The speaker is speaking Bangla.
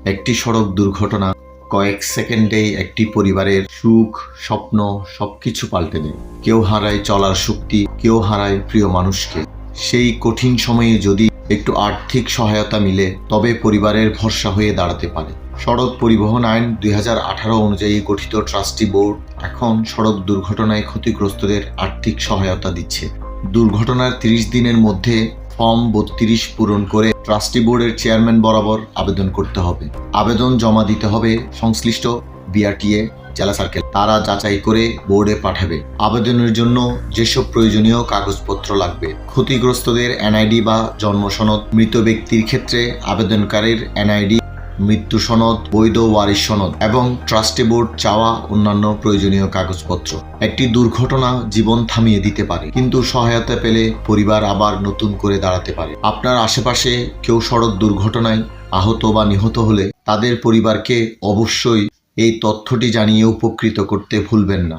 একটি সড়ক দুর্ঘটনা কয়েক সেকেন্ডেই একটি পরিবারের সুখ, স্বপ্ন সবকিছু পাল্টে দেয়। কেউ হারায় চলার শক্তি, কেউ হারায় প্রিয় মানুষকে। সেই কঠিন সময়ে যদি একটু আর্থিক সহায়তা মিলে, তবে পরিবারের ভরসা হয়ে দাঁড়াতে পারে। সড়ক পরিবহন আইন 2018 অনুযায়ী গঠিত ট্রাস্টি বোর্ড এখন সড়ক দুর্ঘটনায় ক্ষতিগ্রস্তদের আর্থিক সহায়তা দিচ্ছে। দুর্ঘটনার 30 দিনের মধ্যে ফর্ম 32 পূরণ করে ট্রাস্টি বোর্ডের চেয়ারম্যান বরাবর আবেদন করতে হবে। আবেদন জমা দিতে হবে সংশ্লিষ্ট বিআরটিএ জেলা সার্কেল। তারা যাচাই করে বোর্ডে পাঠাবে। আবেদনের জন্য যেসব প্রয়োজনীয় কাগজপত্র লাগবে: ক্ষতিগ্রস্তদের এনআইডি বা জন্ম সনদ, মৃত ব্যক্তির ক্ষেত্রে আবেদনকারীর এনআইডি, মৃত্যু সনদ, বৈধ ওয়ারিশ সনদ এবং ট্রাস্টি বোর্ড চাওয়া অন্যান্য প্রয়োজনীয় কাগজপত্র। একটি দুর্ঘটনা জীবন থামিয়ে দিতে পারে, কিন্তু সহায়তা পেলে পরিবার আবার নতুন করে দাঁড়াতে পারে। আপনার আশেপাশে কেউ সড়ক দুর্ঘটনায় আহত বা নিহত হলে তাদের পরিবারকে অবশ্যই এই তথ্যটি জানিয়ে উপকৃত করতে ভুলবেন না।